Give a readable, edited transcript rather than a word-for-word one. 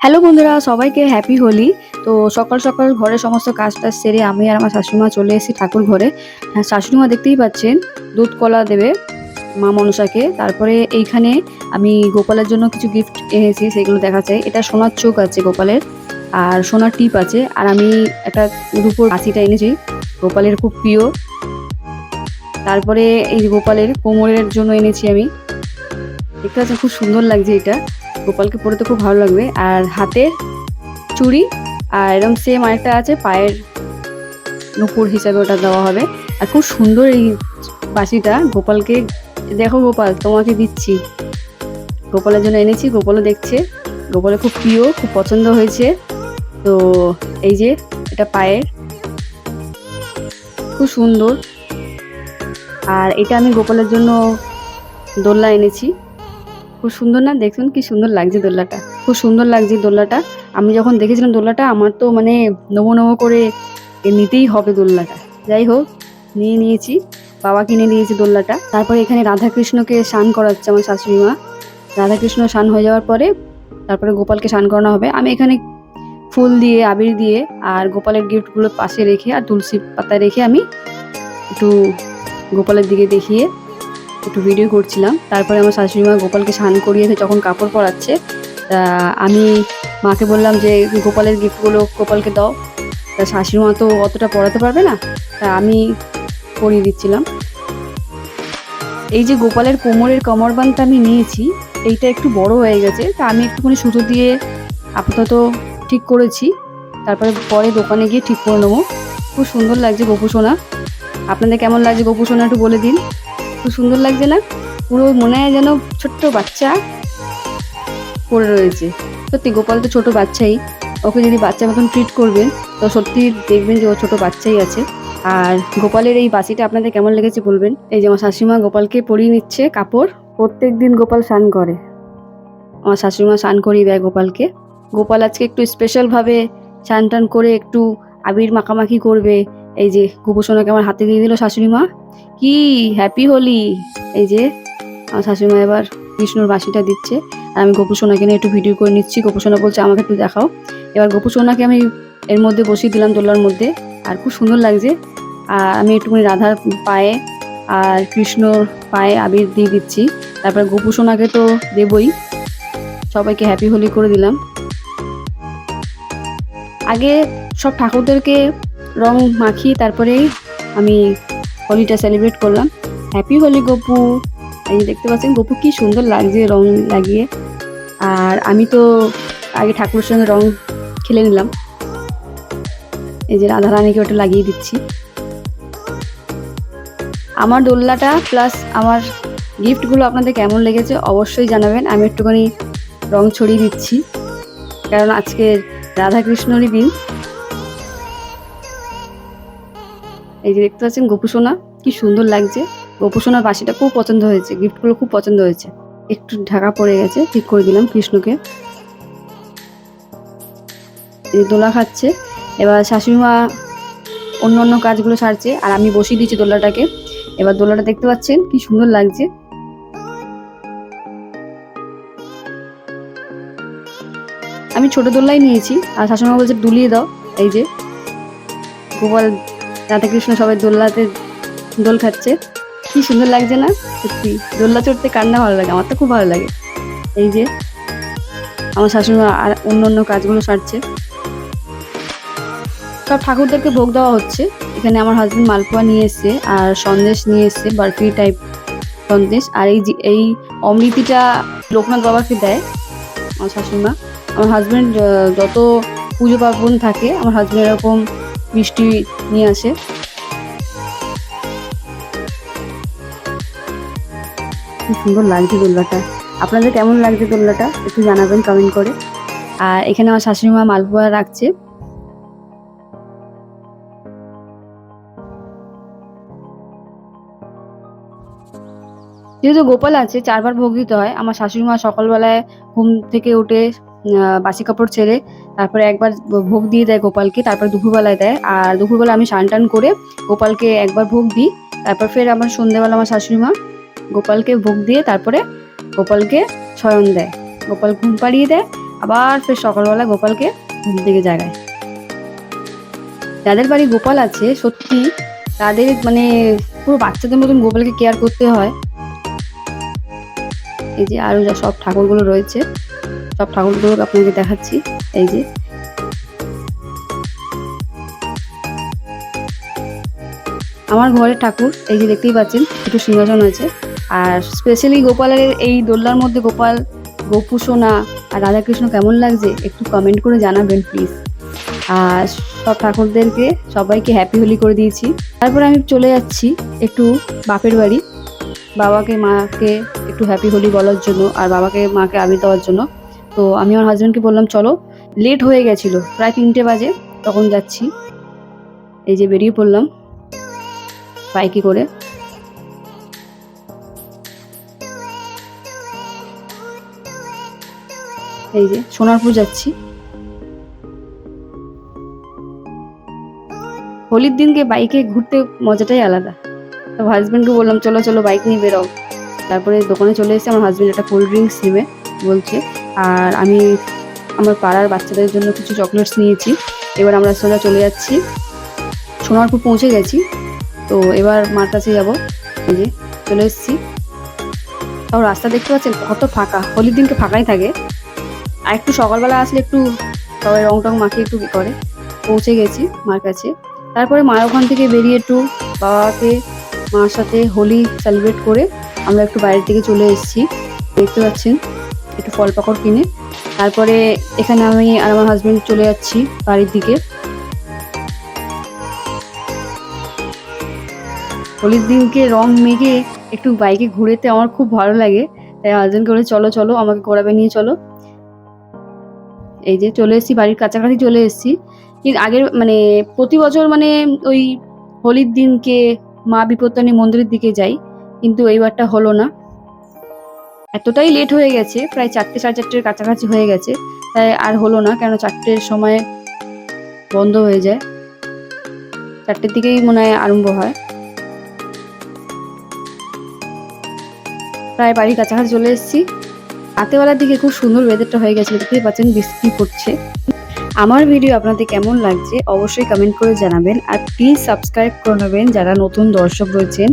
Hello বন্ধুরা, সবাইকে happy Holi. তো সকাল সকাল ঘরের সমস্ত কাজ টাজ সেরে আমি আর আমার শাশুড়িমা চলে এসেছি ঠাকুর ঘরে। হ্যাঁ, শাশুড়িমা দেখতেই পাচ্ছেন দুধ কলা দেবে মা মনসাকে। তারপরে এইখানে আমি গোপালের জন্য কিছু গিফট এনেছি, সেগুলো দেখা যায়। এটা সোনার চোখ আছে গোপালের, আর সোনার টিপ আছে। আর আমি একটা রূপোর বাসিটা এনেছি, গোপালের খুব প্রিয়। তারপরে এই গোপালের কোমরের জন্য এনেছি আমি। দেখতে পাচ্ছেন খুব সুন্দর লাগছে এটা, গোপালকে পরে তো খুব ভালো লাগবে। আর হাতে চুড়ি, আর এরকম সেম আরেকটা আছে পায়ের নুপুর হিসাবে, ওটা দেওয়া হবে। আর খুব সুন্দর এই বাঁশিটা গোপালকে। দেখো গোপাল, তোমাকে দিচ্ছি, গোপালের জন্য এনেছি। গোপালও দেখছে, গোপালের খুব প্রিয়, খুব পছন্দ হয়েছে। তো এই যে এটা পায়ের, খুব সুন্দর। আর এটা আমি গোপালের জন্য দোলনা এনেছি, খুব সুন্দর না? দেখুন কি সুন্দর লাগছে দোলনাটা, খুব সুন্দর লাগছে দোলনাটা। আমি যখন দেখেছিলাম দোলনাটা, আমার তো মানে নমো নমো করে নিতেই হবে দোলনাটা। যাই হোক, নিয়ে নিয়েছি, বাবা কিনে দিয়েছে দোলনাটা। তারপরে এখানে রাধাকৃষ্ণকে স্নান করাচ্ছে আমার শাশুড়ি মা। রাধাকৃষ্ণ স্নান হয়ে যাওয়ার পরে তারপরে গোপালকে স্নান করানো হবে। আমি এখানে ফুল দিয়ে, আবির দিয়ে, আর গোপালের গিফটগুলো পাশে রেখে আর তুলসী পাতা রেখে আমি একটু গোপালের দিকে দেখিয়ে একটু ভিডিও করছিলাম। তারপরে আমার শাশুড়ি মা গোপালকে স্নান করিয়েছে, যখন কাপড় পরাচ্ছে তা আমি মাকে বললাম যে গোপালের গিফটগুলো গোপালকে দাও। তা শাশুড়ি মা তো অতটা পরাতে পারবে না, তা আমি পরিয়ে দিচ্ছিলাম। এই যে গোপালের কোমরের কমরবান্ধটা আমি নিয়েছি, এইটা একটু বড় হয়ে গেছে, তা আমি একটুখানি সুতো দিয়ে আপাতত ঠিক করেছি। তারপরে পরে দোকানে গিয়ে ঠিক করে নেবো। খুব সুন্দর লাগছে গোপু সোনা। আপনাদের কেমন লাগছে গোপু সোনা একটু বলে দিন। খুব সুন্দর লাগছে না? পুরো মনে হয় যেন ছোট্ট বাচ্চা পড়ে রয়েছে। সত্যি গোপাল তো ছোট বাচ্চাই, ওকে যদি বাচ্চার মতন ট্রিট করবেন তো সত্যি দেখবেন যে ও ছোট বাচ্চাই আছে। আর গোপালের এই বাসিটা আপনাদের কেমন লেগেছে বলবেন। এই যে আমার শাশুড়িমা গোপালকে পরিয়ে নিচ্ছে কাপড়। প্রত্যেক দিন গোপাল স্নান করে, আমার শাশুড়িমা স্নান করিয়ে দেয় গোপালকে। গোপাল আজকে একটু স্পেশালভাবে স্নান টান করে একটু আবির মাখামাখি করবে। এই যে গোপুসোনাকে আমার হাতে দিয়ে দিল শাশুড়িমা। কি হ্যাপি হোলি! এই যে আমার শাশুড়িমা এবার কৃষ্ণর বাঁশিটা দিচ্ছে, আর আমি গোপুসোনাকে নিয়ে একটু ভিডিও করে নিচ্ছি। গোপুসোনা বলছে আমাকে একটু দেখাও। এবার গোপুসোনাকে আমি এর মধ্যে বসিয়ে দিলাম দোলার মধ্যে, আর খুব সুন্দর লাগছে। আর আমি একটুখানি রাধার পায়ে আর কৃষ্ণর পায়ে আবির দিয়ে দিচ্ছি। তারপর গোপুসোনাকে তো দেবই। সবাইকে হ্যাপি হোলি করে দিলাম। আগে সব ঠাকুরদেরকে রং মাখিয়ে তারপরেই আমি হোলিটা সেলিব্রেট করলাম। হ্যাপি হোলি গপু। এই যে দেখতে পাচ্ছেন গপু কি সুন্দর লাগছে রং লাগিয়ে। আর আমি তো আগে ঠাকুরের সঙ্গে রং খেলে নিলাম। এই যে রাধা রানীকে ওটা লাগিয়ে দিচ্ছি। আমার দোলনাটা প্লাস আমার গিফটগুলো আপনাদের কেমন লেগেছে অবশ্যই জানাবেন। আমি একটুখানি রং ছড়িয়ে দিচ্ছি, কারণ আজকে রাধাকৃষ্ণরই দিন। এই যে দেখতে পাচ্ছেন গোপুসোনা কি সুন্দর লাগছে। গোপুসোনার বাঁশিটা খুব পছন্দ হয়েছে, গিফটগুলো খুব পছন্দ হয়েছে। একটু ঢাকা পড়ে গেছে, ঠিক করে দিলাম কৃষ্ণকে। এই দোলা খাচ্ছে। এবার শাশুড়িমা অন্য অন্য কাজগুলো সারছে, আর আমি বসিয়ে দিচ্ছি দোলাটাকে। এবার দোলাটা দেখতে পাচ্ছেন কি সুন্দর লাগছে। আমি ছোট দোলাই নিয়েছি, আর শাশুড়িমা বলছে দুলিয়ে দাও। এই যে গোপাল রাধাকৃষ্ণ সবাই দোলনাতে দোল খাচ্ছে, কি সুন্দর লাগছে না? সত্যি দোলনা চড়তে কার না ভালো লাগে, আমার তো খুব ভালো লাগে। এই যে আমার শাশুড়ি আর অন্য অন্য কাজগুলো সারছে। সব ঠাকুরদেরকে ভোগ দেওয়া হচ্ছে। এখানে আমার হাজবেন্ড মালপোয়া নিয়ে এসছে, আর সন্দেশ নিয়ে এসছে, বরফি টাইপ সন্দেশ। আর এই অমৃতিটা লোকনাথ বাবাকে দেয় আমার শাশুড়িমা। আমার হাজবেন্ড যত পুজো পার্বণ থাকে, আমার হাজবেন্ড এরকম মিষ্টি নিয়ে আসে। খুব সুন্দর লাগছে দোলনাটা। আপনাদের কেমন লাগছে দোলনাটা একটু জানাবেন কমেন্ট করে। আর এখানে আমার শাশুড়ি মা মালপোয়া রাখছে। যেহেতু গোপাল আছে 4বার ভোগ দিতে হয়, আমার শাশুড়ি মা সকালবেলায় ঘুম থেকে উঠে বাসি কাপড় ছেড়ে তারপরে একবার ভোগ দিয়ে দেয় গোপালকে, তারপর দুপুরবেলায় দেয়। আর দুপুরবেলা আমি স্নান টান করে গোপালকে একবার ভোগ দিই। তারপর ফের আমার সন্ধ্যেবেলা আমার শাশুড়ি মা গোপালকে ভোগ দিয়ে তারপরে গোপালকে শয়ন দেয়, গোপাল ঘুম পাড়িয়ে দেয়। আবার ফের সকালবেলা গোপালকে ঘুম থেকে জাগায়। যাদের বাড়ি গোপাল আছে সত্যি তাদের মানে পুরো বাচ্চাদের মতন গোপালকে কেয়ার করতে হয়। এই যে আরো যা সব ঠাকুরগুলো রয়েছে, সব ঠাকুরগুলো আপনাকে দেখাচ্ছি। এই যে আমার ঘরের ঠাকুর, এই যে দেখতেই পাচ্ছেন একটু সিংহাসন আছে। আর স্পেশালি গোপালের এই দোলনার মধ্যে গোপাল, গোপু সোনা আর রাধাকৃষ্ণ কেমন লাগছে একটু কমেন্ট করে জানাবেন প্লিজ। আর সব ঠাকুরদেরকে সবাইকে হ্যাপি হোলি করে দিয়েছি। তারপরে আমি চলে যাচ্ছি একটু বাপের বাড়ি, বাবাকে মাকে একটু হ্যাপি হোলি বলার জন্য আর বাবাকে মাকে আবির দেওয়ার জন্য। তো আমি আমার হাজব্যান্ডকে বললাম চলো, লেট হয়ে গেছিল, প্রায় 3টে বাজে তখন যাচ্ছি। এই যে বেরিয়ে পড়লাম বাইকে করে। এই যে সোনারপুর যাচ্ছি। হোলির দিনকে বাইকে ঘুরতে মজাটাই আলাদা। তো হাজব্যান্ডকে বললাম চলো চলো বাইক নিয়ে বেরো। তারপরে দোকানে চলে এসেছে, আমার হাজব্যান্ড একটা কোল্ড ড্রিঙ্কস নেবে বলছে, আর আমি আমার পাড়ার বাচ্চাদের জন্য কিছু চকলেটস নিয়েছি। এবার আমরা সোজা চলে যাচ্ছি, সোনারপুর পৌঁছে গেছি। তো এবার মার কাছে যাবো। এই যে চলে এসেছি। তাও রাস্তা দেখতে পাচ্ছেন কত ফাঁকা, হোলির দিনকে ফাঁকাই থাকে। আর একটু সকালবেলা আসলে একটু সবাই রং টং মাখিয়ে একটু করে। পৌঁছে গেছি মার কাছে। তারপরে মার ওখান থেকে বেরিয়ে একটু বাবাকে মার সাথে হোলি সেলিব্রেট করে আমরা একটু বাইরের দিকে চলে এসেছি। দেখতে পাচ্ছেন একটু ফল পাকড় কিনে। তারপরে এখানে আমি আর আমার হাজবেন্ড চলে যাচ্ছি বাড়ির দিকে। হোলির দিনকে রং মেখে একটু বাইকে ঘুরেতে আমার খুব ভালো লাগে, তাই হাজবেন্ডকে বলে চলো চলো আমাকে ঘোরাবে নিয়ে চলো। এই যে চলে এসেছি, বাড়ির কাছাকাছি চলে এসেছি। কিন্তু আগের মানে প্রতি বছর মানে ওই হোলির দিনকে মা বিপত্তারিণী মন্দিরের দিকে যাই, কিন্তু এইবারটা হলো না। এতটাই লেট হয়ে গেছে, প্রায় 4টে সাড়ে 4টের কাছাকাছি হয়ে গেছে, তাই আর হলো না। কেন 4টের সময় বন্ধ হয়ে যায়, 4টের দিকেই মনে হয় আরম্ভ হয়। প্রায় বাড়ির কাছাকাছি চলে এসেছি। রাতেবেলার দিকে খুব সুন্দর ওয়েদারটা হয়ে গেছে, দেখতেই পাচ্ছেন বৃষ্টি পড়ছে। আমার ভিডিও আপনাদের কেমন লাগছে অবশ্যই কমেন্ট করে জানাবেন, আর প্লিজ সাবস্ক্রাইব করে নেবেন যারা নতুন দর্শক রয়েছেন।